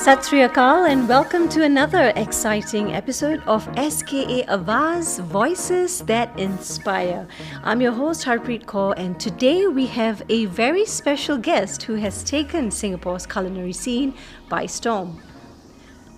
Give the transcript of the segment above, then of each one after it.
Sat Sri Akal and welcome to another exciting episode of SKA Awaaz, Voices That Inspire. I'm your host Harpreet Kaur, and today we have a very special guest who has taken Singapore's culinary scene by storm.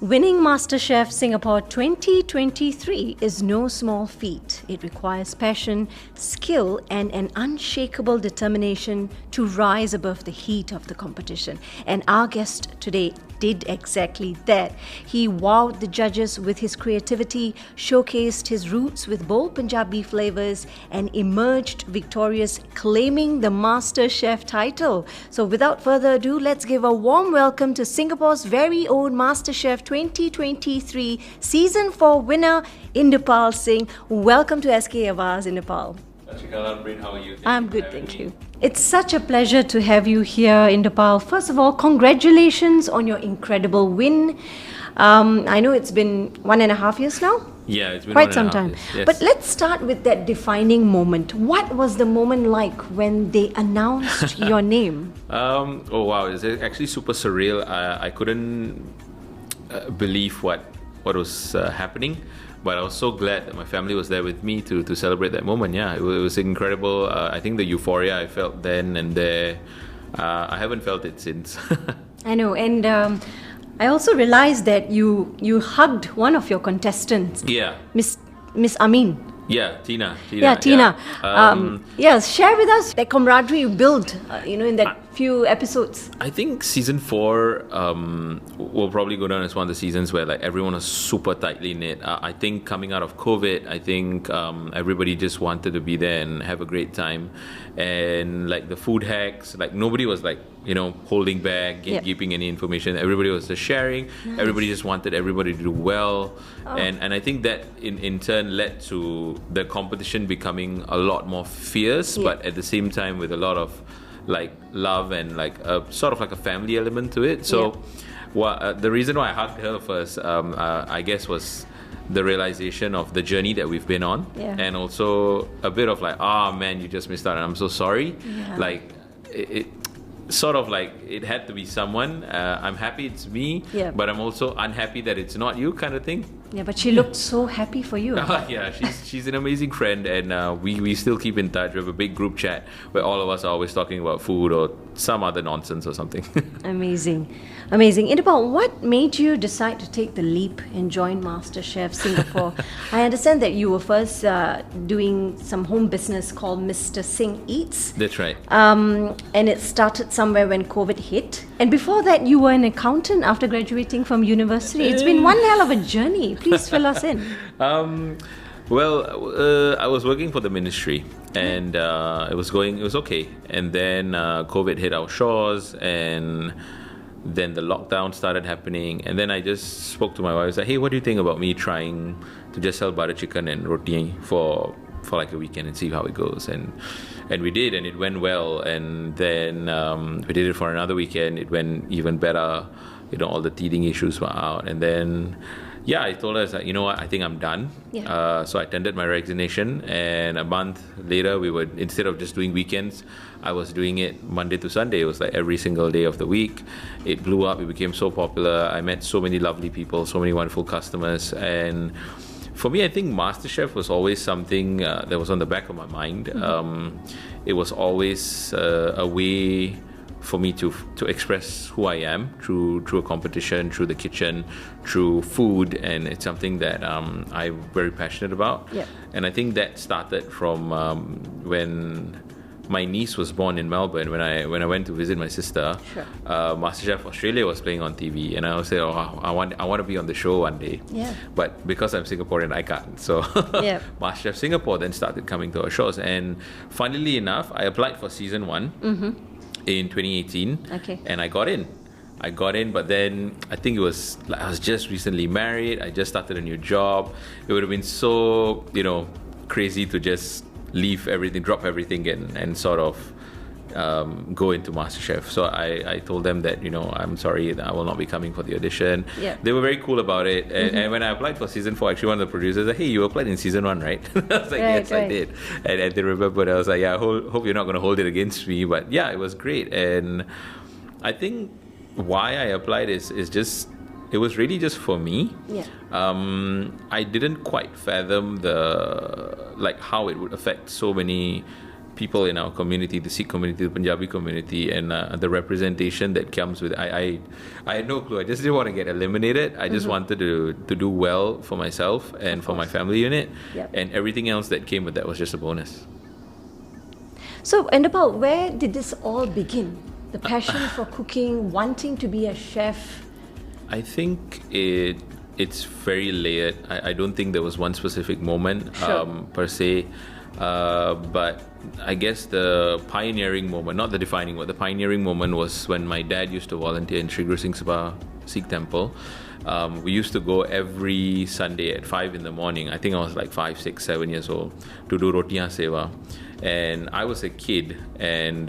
Winning MasterChef Singapore 2023 is no small feat. It requires passion, skill, and an unshakable determination to rise above the heat of the competition. And our guest today did exactly that. He wowed the judges with his creativity, showcased his roots with bold Punjabi flavors, and emerged victorious, claiming the MasterChef title. So without further ado, let's give a warm welcome to Singapore's very own MasterChef 2023 Season 4 winner, Inderpal Singh. Welcome to SKA Awaaz, Inderpal. How are you? I'm good, thank you. It's such a pleasure to have you here, Inderpal. First of all, congratulations on your incredible win. I know it's been 1.5 years now. Yeah, it's been quite some time. Years, yes. But let's start with that defining moment. What was the moment like when they announced your name? Oh wow, it's actually super surreal. I couldn't believe what was happening. But I was so glad that my family was there with me to celebrate that moment. Yeah, it was incredible. I think the euphoria I felt then and there, I haven't felt it since. I know, and I also realized that you hugged one of your contestants. Yeah. Miss Amin. Yeah, Tina. Yeah, Tina. Yes, share with us that camaraderie you built, in that few episodes. I think season 4 will probably go down as one of the seasons where like everyone was super tightly knit. I think coming out of COVID, I think everybody just wanted to be there and have a great time. And like the food hacks, like nobody was like, holding back, keeping any information. Everybody was just sharing. Nice. Everybody just wanted everybody to do well. Oh. And I think that in turn led to the competition becoming a lot more fierce, but at the same time with a lot of like love and like a sort of like a family element to it. So the reason why I hugged her first, I guess, was the realization of the journey that we've been on, and also a bit of like, man, you just missed out and I'm so sorry. Like it sort of like it had to be someone. I'm happy it's me, but I'm also unhappy that it's not you, kind of thing. Yeah, but she looked so happy for you. Yeah, she's an amazing friend, and we still keep in touch. We have a big group chat where all of us are always talking about food or some other nonsense or something. Amazing. Inderpal, what made you decide to take the leap and join MasterChef Singapore? I understand that you were first doing some home business called Mr Singh Eats. That's right. And it started somewhere when COVID hit. And before that, you were an accountant after graduating from university. It's been one hell of a journey. Please fill us in. Well, I was working for the ministry, and it was okay. And then COVID hit our shores, and then the lockdown started happening. And then I just spoke to my wife. I said, hey, what do you think about me trying to just sell butter chicken and roti for like a weekend and see how it goes? And we did, and it went well. And then we did it for another weekend. It went even better. All the teething issues were out. And then I told her, you know what, I think I'm done. So I tendered my resignation, and a month later, instead of just doing weekends, I was doing it Monday to Sunday. It was like every single day of the week. It blew up. It became so popular. I met so many lovely people, so many wonderful customers. And for me, I think MasterChef was always something that was on the back of my mind. It was always a way for me to express who I am through a competition, through the kitchen, through food, and it's something that I'm very passionate about. And I think that started from when my niece was born in Melbourne. When I went to visit my sister, MasterChef Australia was playing on TV, and I was saying, I want to be on the show one day. But because I'm Singaporean, I can't. So MasterChef Singapore then started coming to our shows, and funnily enough, I applied for season 1 in 2018, and I got in, but then I think it was like I was just recently married. I just started a new job. It would have been so crazy to just leave everything, drop everything, and sort of go into MasterChef. So I told them that I'm sorry, that I will not be coming for the audition. They were very cool about it, and when I applied for season 4, actually one of the producers said, hey, you applied in season 1, right? I was like, yes, I did. And they remembered. I was like, I hope you're not going to hold it against me. But it was great. And I think why I applied is just, it was really just for me. Yeah. I didn't quite fathom how it would affect so many people in our community, the Sikh community, the Punjabi community, and the representation that comes with it. I had no clue. I just didn't want to get eliminated. I just wanted to do well for myself and for my family unit. Yep. And everything else that came with that was just a bonus. So, Inderpal, where did this all begin? The passion for cooking, wanting to be a chef? I think it's very layered. I don't think there was one specific moment per se. But I guess the pioneering moment, not the defining one, the pioneering moment was when my dad used to volunteer in Sri Guru Singh Sabha Sikh Temple. We used to go every Sunday at 5 in the morning. I think I was like 5, 6, 7 years old, to do rotiyan seva. And I was a kid, and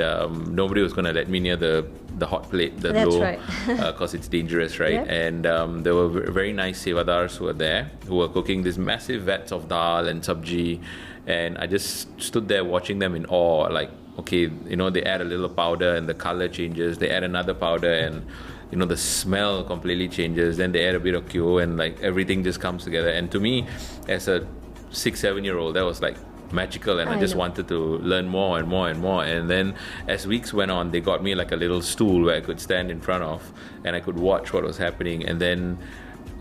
nobody was going to let me near the hot plate, the That's low, right. because it's dangerous, right? Yep. And there were very nice sevadars who were there, who were cooking these massive vats of dal and sabji. And I just stood there watching them in awe, like, okay, they add a little powder and the color changes. They add another powder and, the smell completely changes. Then they add a bit of Kyo and like everything just comes together. And to me, as a 6, 7-year-old, that was like magical, and I just wanted to learn more and more and more. And then as weeks went on, they got me like a little stool where I could stand in front of and I could watch what was happening. And then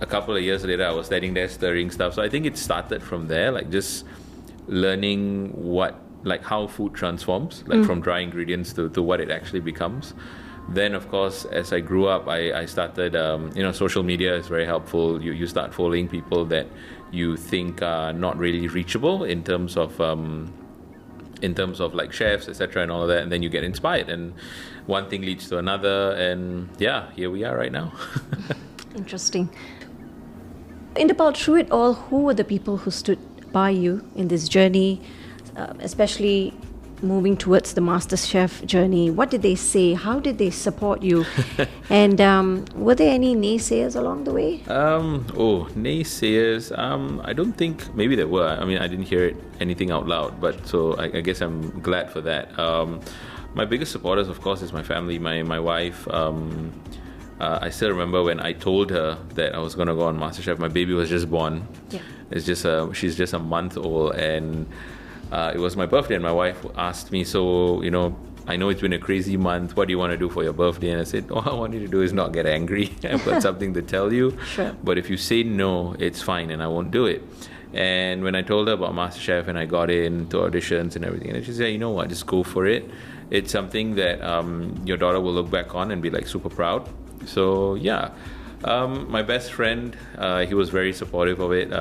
a couple of years later, I was standing there stirring stuff. So I think it started from there, like just learning how food transforms, like from dry ingredients to what it actually becomes. Then, of course, as I grew up, I started, social media is very helpful. You start following people that you think are not really reachable in terms of like chefs, etc., and all of that. And then you get inspired, and one thing leads to another. And yeah, here we are right now. Interesting. Inderpal, through it all, who were the people who stood by you in this journey, especially moving towards the MasterChef journey? What did they say? How did they support you? And were there any naysayers along the way? Naysayers. I don't think, maybe there were. I mean, I didn't hear anything out loud, but so I guess I'm glad for that. My biggest supporters, of course, is my family, my wife. I still remember when I told her that I was going to go on MasterChef. My baby was just born. Yeah. She's just a month old, and it was my birthday, and my wife asked me, so, I know it's been a crazy month. What do you want to do for your birthday? And I said, all I want you to do is not get angry. I've got something to tell you. Sure. But if you say no, it's fine, and I won't do it. And when I told her about MasterChef and I got into auditions and everything, and she said, you know what, just go for it. It's something that your daughter will look back on and be like super proud. So yeah, my best friend, he was very supportive of it.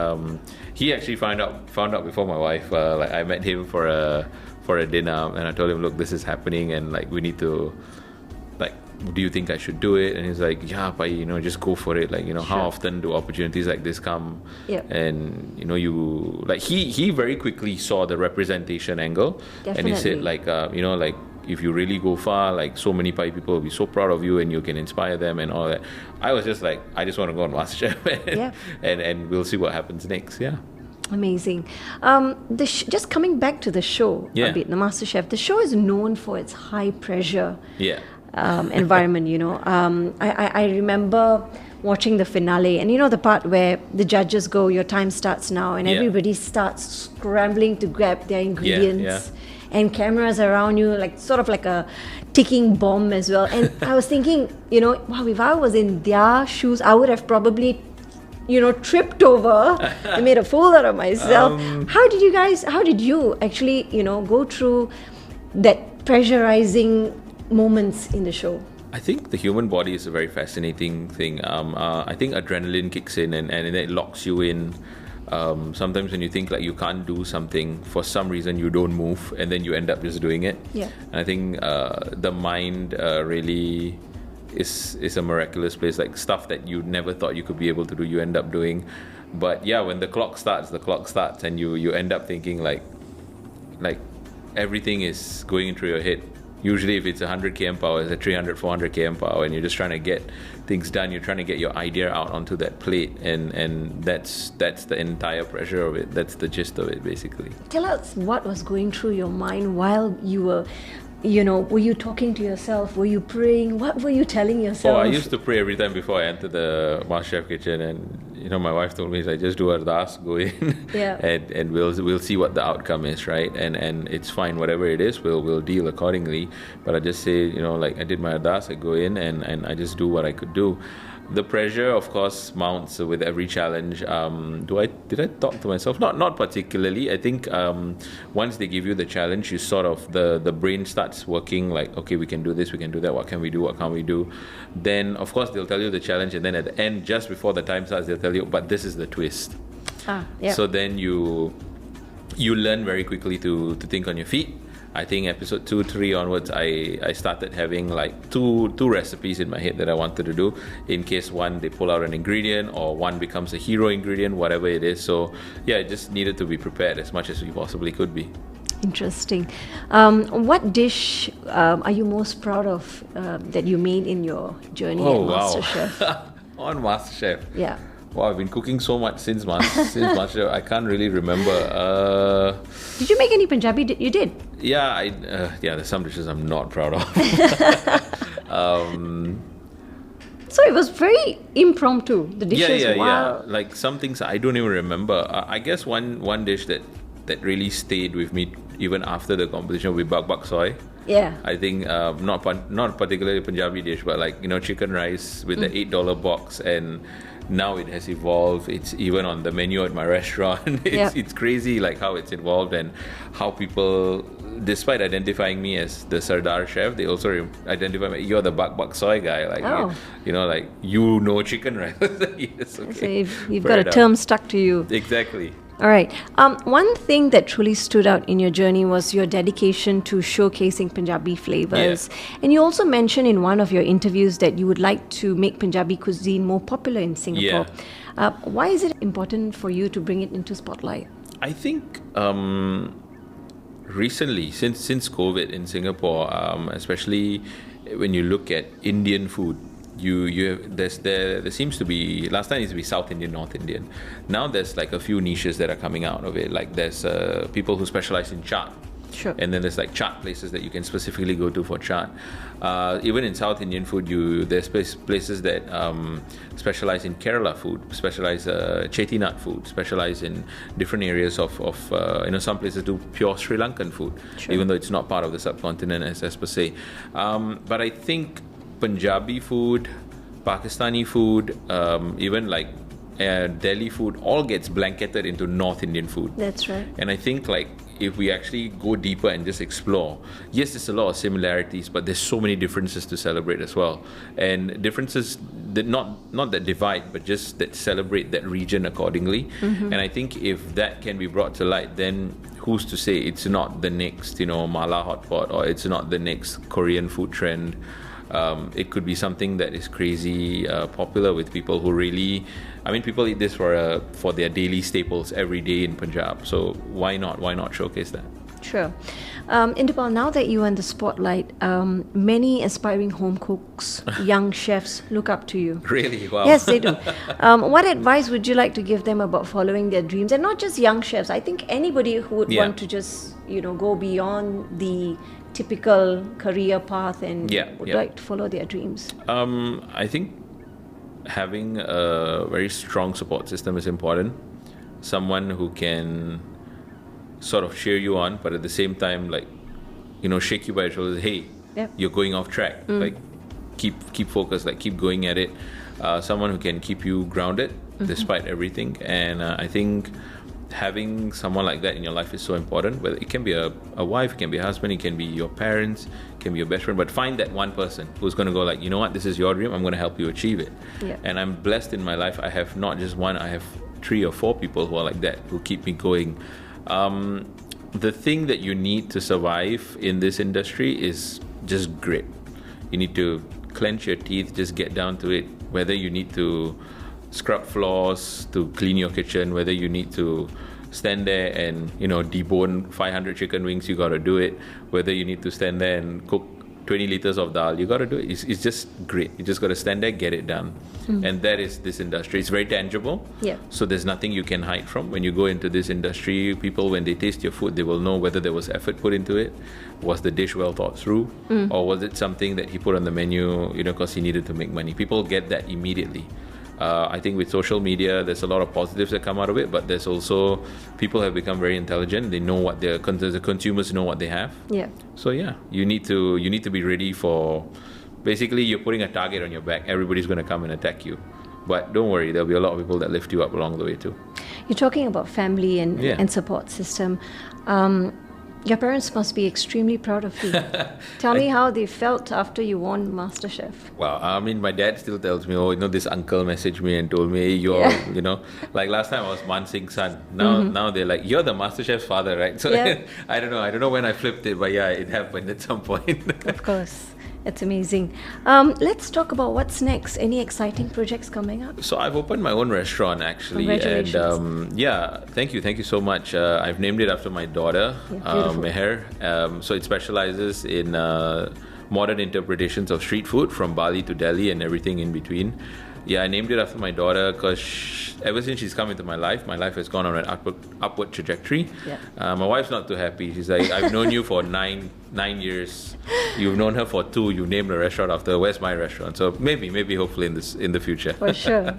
He actually found out before my wife. I met him for a dinner, and I told him, look, this is happening, and like we need to, like, do you think I should do it? And he's like, yeah, but just go for it. Like, Sure. How often do opportunities like this come? Yep. And you like he very quickly saw the representation angle. Definitely. And he said like if you really go far, like so many Pai people will be so proud of you, and you can inspire them and all that. I was just like, I just want to go on MasterChef and we'll see what happens next. Yeah. Amazing. Just coming back to the show a bit, the MasterChef, the show is known for its high pressure environment, I remember watching the finale, and the part where the judges go, your time starts now, and everybody starts scrambling to grab their ingredients. And cameras around you, like sort of like a ticking bomb as well. And I was thinking, wow, if I was in their shoes, I would have probably, tripped over and made a fool out of myself. How did you actually, go through that pressurizing moments in the show? I think the human body is a very fascinating thing. I think adrenaline kicks in and it locks you in. Sometimes when you think like you can't do something, for some reason you don't move, and then you end up just doing it. Yeah. And I think the mind really is a miraculous place. Like stuff that you never thought you could be able to do, you end up doing. But yeah, when the clock starts, and you end up thinking like everything is going into your head. Usually if it's 100 km per hour, it's a 300, 400 km per hour, and you're just trying to get things done. You're trying to get your idea out onto that plate, and that's the entire pressure of it. That's the gist of it, basically. Tell us what was going through your mind while you were were you talking to yourself? Were you praying? What were you telling yourself? Oh, I used to pray every time before I entered the MasterChef kitchen, and my wife told me, just do ardas, go in, Yeah. and we'll see what the outcome is, right? And it's fine, whatever it is, we'll deal accordingly. But I just say, I did my ardas, I go in and I just do what I could do. The pressure, of course, mounts with every challenge. Did I talk to myself? Not particularly. I think once they give you the challenge, you sort of the brain starts working like, okay, we can do this, we can do that. What can we do? What can't we do? Then, of course, they'll tell you the challenge, and then at the end, just before the time starts, they'll tell you, but this is the twist. Yeah. So then you learn very quickly to think on your feet. I think episode 2, 3 onwards, I started having like two recipes in my head that I wanted to do in case one, they pull out an ingredient, or one becomes a hero ingredient, whatever it is. So yeah, I just needed to be prepared as much as we possibly could be. Interesting. What dish are you most proud of that you made in your journey at MasterChef? Wow. On MasterChef. Yeah. Wow, I've been cooking so much since MasterChef. I can't really remember. Did you make any Punjabi? You did? Yeah, there's some dishes I'm not proud of. So it was very impromptu. The dishes, yeah. wow. Like some things I don't even remember. I guess one dish that really stayed with me even after the competition would be bak soy. Yeah. I think not particularly Punjabi dish, but like chicken rice with the $8 box, and now it has evolved. It's even on the menu at my restaurant. It's crazy like how it's evolved, and how people, despite identifying me as the Sardar chef, they also identify me, you're the bak soy guy, like chicken rice. Yes, okay. So you've got a term stuck to you. Exactly. All right. One thing that truly stood out in your journey was your dedication to showcasing Punjabi flavors. Yeah. And you also mentioned in one of your interviews that you would like to make Punjabi cuisine more popular in Singapore. Yeah. Why is it important for you to bring it into spotlight? I think recently, since COVID in Singapore, especially when you look at Indian food, there seems to be, last time it used to be South Indian, North Indian. Now there's like a few niches that are coming out of it. Like there's people who specialize in chaat. Sure. And then there's like chaat places that you can specifically go to for chaat. Even in South Indian food, there's places that specialize in Kerala food, specialize Chettinad food, specialize in different areas of some places do pure Sri Lankan food, sure, even though it's not part of the subcontinent as per se. But I think Punjabi food, Pakistani food, even like Delhi food, all gets blanketed into North Indian food. That's right. And I think like if we actually go deeper and just explore, yes, there's a lot of similarities, but there's so many differences to celebrate as well. And differences that not that divide, but just that celebrate that region accordingly. Mm-hmm. And I think if that can be brought to light, then who's to say it's not the next, mala hotpot, or it's not the next Korean food trend. It could be something that is crazy popular with people who really, people eat this for their daily staples every day in Punjab. So why not showcase that? Sure. Inderpal, now that you are in the spotlight, many aspiring home cooks, young chefs look up to you. Really? Wow. Yes, they do. What advice would you like to give them about following their dreams? And not just young chefs. I think anybody who would want to just, go beyond the typical career path and would like to follow their dreams. I think having a very strong support system is important. Someone who can sort of cheer you on, but at the same time, shake you by the shoulders. Hey, you're going off track. Like, keep focused. Like, keep going at it. Someone who can keep you grounded despite everything. And I think having someone like that in your life is so important. Whether it can be a wife, it can be a husband, it can be your parents, it can be your best friend. But find that one person who's going to go like, you know what, this is your dream. I'm going to help you achieve it. Yeah. And I'm blessed in my life. I have not just one. I have 3 or 4 people who are like that, who keep me going. The thing that you need to survive in this industry is just grit. You need to clench your teeth, just get down to it. Whether you need to scrub floors to clean your kitchen, whether you need to stand there and debone 500 chicken wings, you got to do it. Whether you need to stand there and cook 20 liters of dal. You got to do it. It's just great. You just got to stand there, get it done. And that is this industry. It's very tangible. Yeah. So there's nothing you can hide from. When you go into this industry, people, when they taste your food, they will know whether there was effort put into it. Was the dish well thought through? Or was it something that he put on the menu, because he needed to make money? People get that immediately. I think with social media, there's a lot of positives that come out of it, but there's also, people have become very intelligent. They know what the consumers know what they have. Yeah. So yeah, you need to be ready for, basically you're putting a target on your back. Everybody's going to come and attack you. But don't worry, there'll be a lot of people that lift you up along the way too. You're talking about family and support system. Your parents must be extremely proud of you. Tell me how they felt after you won MasterChef. Well, I mean, my dad still tells me, this uncle messaged me and told me, hey, you're, like last time I was Man Singh's son. Now they're like, you're the MasterChef's father, right? So I don't know when I flipped it, but yeah, it happened at some point. Of course. It's amazing. Let's talk about what's next. Any exciting projects coming up? So I've opened my own restaurant actually. Congratulations. And thank you so much. I've named it after my daughter, Meher. So it specializes in modern interpretations of street food from Bali to Delhi and everything in between. Yeah, I named it after my daughter because ever since she's come into my life has gone on an upward trajectory. Yeah. My wife's not too happy. She's like, I've known you for nine years. You've known her for 2. You named a restaurant after. Where's my restaurant? So maybe, hopefully in the future. For sure.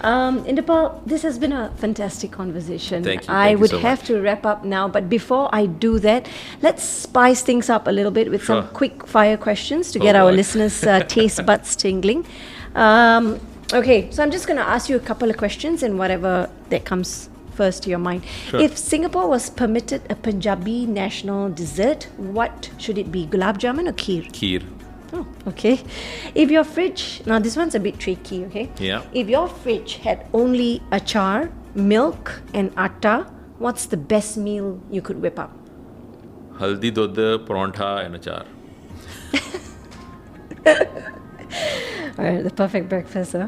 Inderpal, this has been a fantastic conversation. Thank you. I would so have much. to wrap up now, but before I do that, let's spice things up a little bit with some quick fire questions to get our listeners' taste buds tingling. Okay, so I'm just going to ask you a couple of questions and whatever that comes first to your mind. Sure. If Singapore was permitted a Punjabi national dessert, what should it be? Gulab jamun or kheer? Kheer. Oh, okay. If your fridge, now this one's a bit tricky, okay? Yeah. If your fridge had only achar, milk and atta, what's the best meal you could whip up? Haldi dodh, parantha and achar. Alright, the perfect breakfast, huh?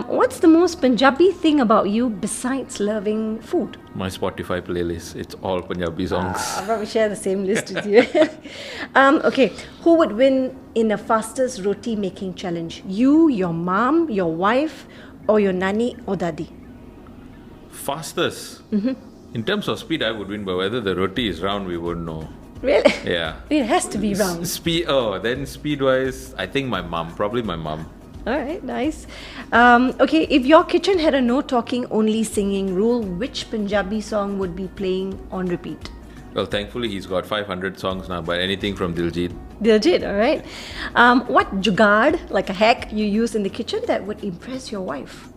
What's the most Punjabi thing about you besides loving food? My Spotify playlist. It's all Punjabi songs. I'll probably share the same list with you. Okay, who would win in the fastest roti making challenge? You, your mom, your wife, or your nani or dadi? Fastest? In terms of speed, I would win, but whether the roti is round, we wouldn't know. Really? Yeah. It has to be round. Then speed-wise, I think probably my mom. Alright, nice. Okay, if your kitchen had a no talking, only singing rule, which Punjabi song would be playing on repeat? Well, thankfully, he's got 500 songs now, but anything from Diljit. Diljit, alright. What jugaad, like a hack, you use in the kitchen that would impress your wife?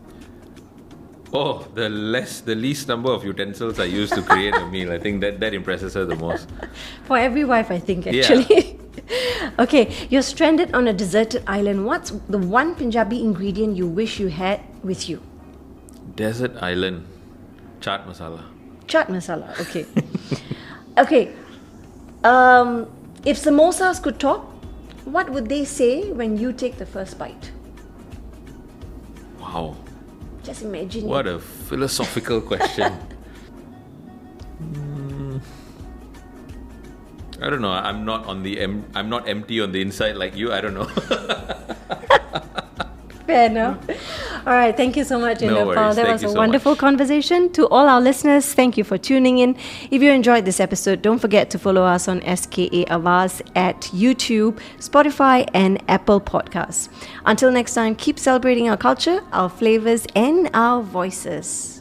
Oh, the least number of utensils I use to create a meal. I think that impresses her the most. For every wife, I think, actually. Yeah. Okay, you're stranded on a deserted island. What's the one Punjabi ingredient you wish you had with you? Desert island. Chaat masala. Chaat masala, okay. Okay. If samosas could talk, what would they say when you take the first bite? Wow. Just imagine. What a philosophical question. I don't know. I'm not empty on the inside like you. I don't know. Fair enough. All right. Thank you so much, Inderpal. That was a wonderful conversation. To all our listeners, thank you for tuning in. If you enjoyed this episode, don't forget to follow us on SKA Awaaz at YouTube, Spotify, and Apple Podcasts. Until next time, keep celebrating our culture, our flavors, and our voices.